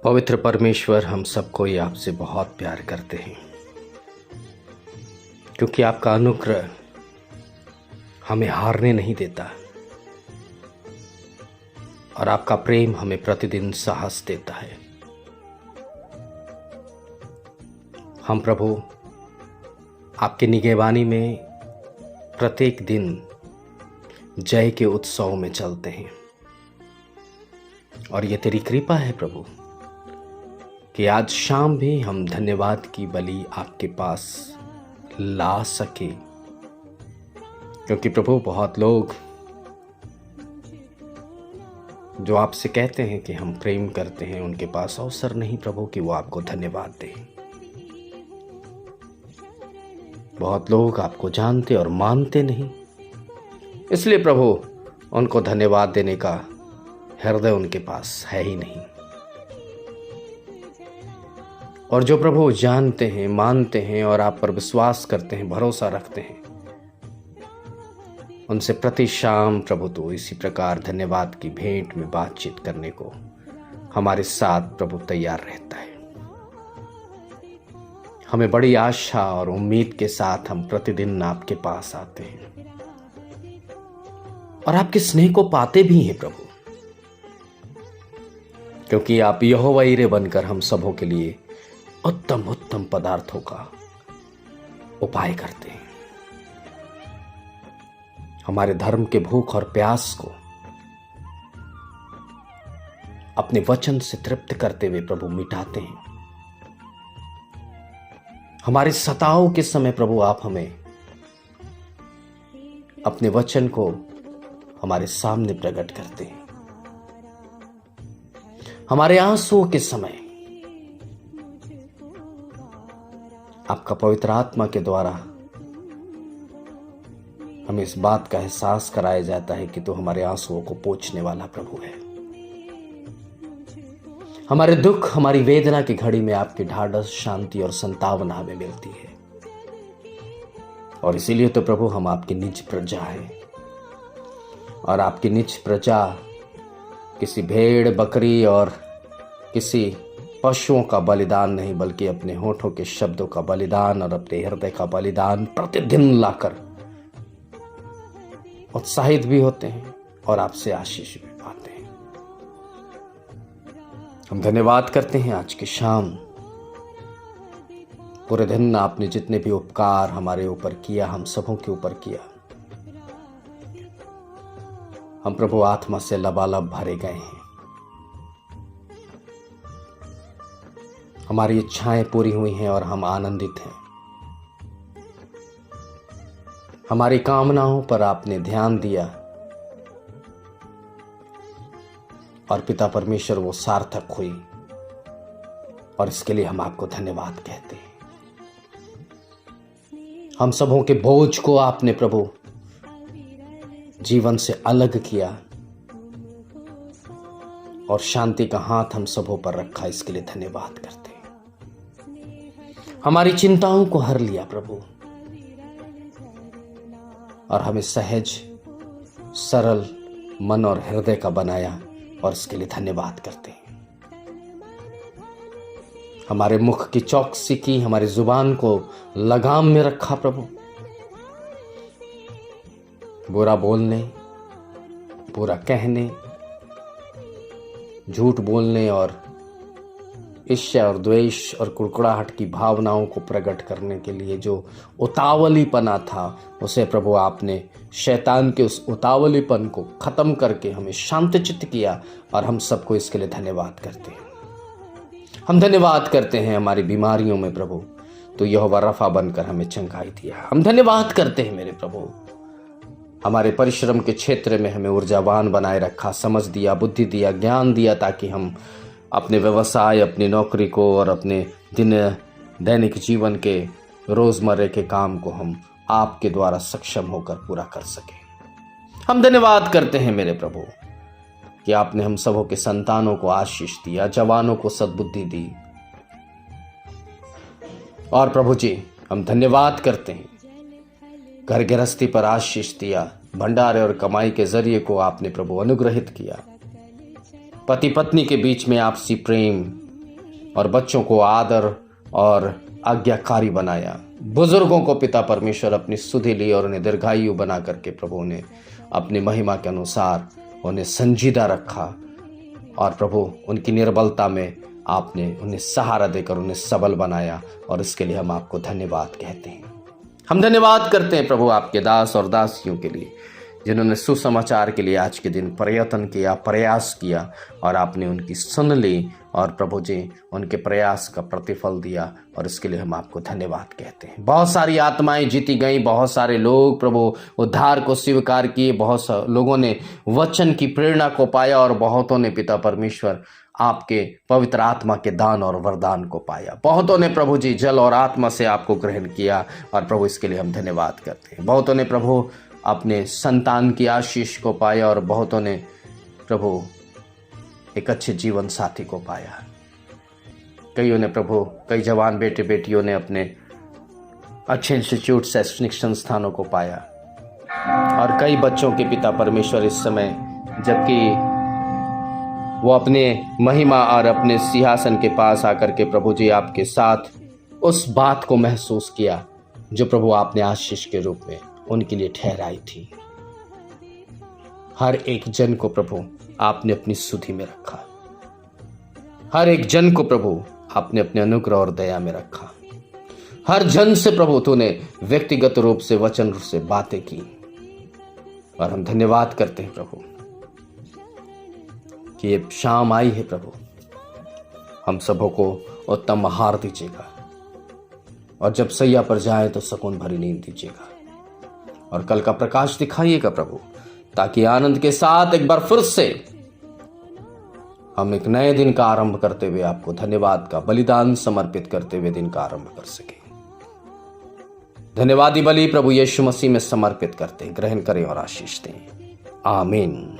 पवित्र परमेश्वर, हम सबको ही आपसे बहुत प्यार करते हैं क्योंकि आपका अनुग्रह हमें हारने नहीं देता और आपका प्रेम हमें प्रतिदिन साहस देता है। हम प्रभु आपकी निगहबानी में प्रत्येक दिन जय के उत्सव में चलते हैं और ये तेरी कृपा है प्रभु कि आज शाम भी हम धन्यवाद की बलि आपके पास ला सके, क्योंकि प्रभु बहुत लोग जो आपसे कहते हैं कि हम प्रेम करते हैं, उनके पास अवसर नहीं प्रभु कि वो आपको धन्यवाद दें। बहुत लोग आपको जानते और मानते नहीं, इसलिए प्रभु उनको धन्यवाद देने का हृदय उनके पास है ही नहीं। और जो प्रभु जानते हैं, मानते हैं और आप पर विश्वास करते हैं, भरोसा रखते हैं, उनसे प्रति शाम प्रभु तो इसी प्रकार धन्यवाद की भेंट में बातचीत करने को हमारे साथ प्रभु तैयार रहता है। हमें बड़ी आशा और उम्मीद के साथ हम प्रतिदिन आपके पास आते हैं और आपके स्नेह को पाते भी हैं प्रभु, क्योंकि आप यहोवा यीरे बनकर हम सबों के लिए उत्तम उत्तम पदार्थों का उपाय करते हैं। हमारे धर्म के भूख और प्यास को अपने वचन से तृप्त करते हुए प्रभु मिटाते हैं। हमारे सताव के समय प्रभु आप हमें अपने वचन को हमारे सामने प्रकट करते हैं। हमारे आंसुओं के समय आपका पवित्र आत्मा के द्वारा हमें इस बात का एहसास कराया जाता है कि तू हमारे आंसुओं को पोंछने वाला प्रभु है। हमारे दुख, हमारी वेदना की घड़ी में आपकी ढाढ़स, शांति और संतावना हमें मिलती है। और इसीलिए तो प्रभु हम आपकी निज प्रजा है, और आपकी निज प्रजा किसी भेड़, बकरी और किसी पशुओं का बलिदान नहीं, बल्कि अपने होठों के शब्दों का बलिदान और अपने हृदय का बलिदान प्रतिदिन लाकर उत्साहित भी होते हैं और आपसे आशीष भी पाते हैं। हम धन्यवाद करते हैं आज की शाम। पूरे दिन आपने जितने भी उपकार हमारे ऊपर किया, हम सबों के ऊपर किया, हम प्रभु आत्मा से लबालब भरे गए हैं। हमारी इच्छाएं पूरी हुई हैं और हम आनंदित हैं। हमारी कामनाओं पर आपने ध्यान दिया और पिता परमेश्वर वो सार्थक हुई, और इसके लिए हम आपको धन्यवाद कहते हैं। हम सबों के बोझ को आपने प्रभु जीवन से अलग किया और शांति का हाथ हम सबों पर रखा, इसके लिए धन्यवाद करते हैं। हमारी चिंताओं को हर लिया प्रभु और हमें सहज, सरल मन और हृदय का बनाया, और इसके लिए धन्यवाद करते हैं। हमारे मुख की चौकसी की, हमारी जुबान को लगाम में रखा प्रभु। बुरा बोलने, बुरा कहने, झूठ बोलने और ईर्ष्या और द्वेष और कुड़कुड़ाहट की भावनाओं को प्रकट करने के लिए जो उतावलीपना था, उसे प्रभु आपने शैतान के उस उतावलीपन को खत्म करके हमें शांतचित्त किया, और हम सबको इसके लिए धन्यवाद करते हैं। हम धन्यवाद करते हैं हमारी बीमारियों में प्रभु तो यहोवा रफा बनकर हमें चंगाई दिया। हम धन्यवाद करते हैं मेरे प्रभु, हमारे परिश्रम के क्षेत्र में हमें ऊर्जावान बनाए रखा, समझ दिया, बुद्धि दिया, ज्ञान दिया, ताकि हम अपने व्यवसाय, अपनी नौकरी को और अपने दैनिक जीवन के रोजमर्रे के काम को हम आपके द्वारा सक्षम होकर पूरा कर सके। हम धन्यवाद करते हैं मेरे प्रभु कि आपने हम सबों के संतानों को आशीष दिया, जवानों को सद्बुद्धि दी, और प्रभु जी हम धन्यवाद करते हैं घर गृहस्थी पर आशीष दिया, भंडारे और कमाई के जरिए को आपने प्रभु अनुग्रहित किया। पति पत्नी के बीच में आपसी प्रेम, और बच्चों को आदर और आज्ञाकारी बनाया। बुजुर्गों को पिता परमेश्वर अपनी सुधि ली और उन्हें दीर्घायु बना करके प्रभु ने अपनी महिमा के अनुसार उन्हें संजीदा रखा। और प्रभु उनकी निर्बलता में आपने उन्हें सहारा देकर उन्हें सबल बनाया, और इसके लिए हम आपको धन्यवाद कहते हैं। हम धन्यवाद करते हैं प्रभु आपके दास और दासियों के लिए, जिन्होंने सुसमाचार के लिए आज के दिन प्रयत्न किया, प्रयास किया, और आपने उनकी सुन ली, और प्रभु जी उनके प्रयास का प्रतिफल दिया, और इसके लिए हम आपको धन्यवाद कहते हैं। बहुत सारी आत्माएं जीती गई, बहुत सारे लोग प्रभु उद्धार को स्वीकार किए, बहुत सारे लोगों ने वचन की प्रेरणा को पाया, और बहुतों ने पिता परमेश्वर आपके पवित्र आत्मा के दान और वरदान को पाया। बहुतों ने प्रभु जी जल और आत्मा से आपको ग्रहण किया, और प्रभु इसके लिए हम धन्यवाद करते हैं। बहुतों ने प्रभु अपने संतान की आशीष को पाया, और बहुतों ने प्रभु एक अच्छे जीवन साथी को पाया। कईयों ने प्रभु, कई जवान बेटे बेटियों ने अपने अच्छे इंस्टीट्यूट शैक्षणिक संस्थानों को पाया, और कई बच्चों के पिता परमेश्वर इस समय जबकि वो अपने महिमा और अपने सिंहासन के पास आकर के प्रभु जी आपके साथ उस बात को महसूस किया जो प्रभु आपने आशीष के रूप में उनके लिए ठहराई थी। हर एक जन को प्रभु आपने अपनी सुधि में रखा, हर एक जन को प्रभु आपने अपने अनुग्रह और दया में रखा। हर जन से प्रभु तूने व्यक्तिगत रूप से वचन रूप से बातें की, और हम धन्यवाद करते हैं प्रभु कि ये शाम आई है प्रभु, हम सबों को उत्तम आहार दीजिएगा, और जब सैया पर जाए तो सुकून भरी नींद दीजिएगा, और कल का प्रकाश दिखाइएगा प्रभु, ताकि आनंद के साथ एक बार फिर से हम एक नए दिन का आरंभ करते हुए आपको धन्यवाद का बलिदान समर्पित करते हुए दिन का आरंभ कर सके। धन्यवादी बलि प्रभु यीशु मसीह में समर्पित करते, ग्रहण करें और आशीष दें। आमीन।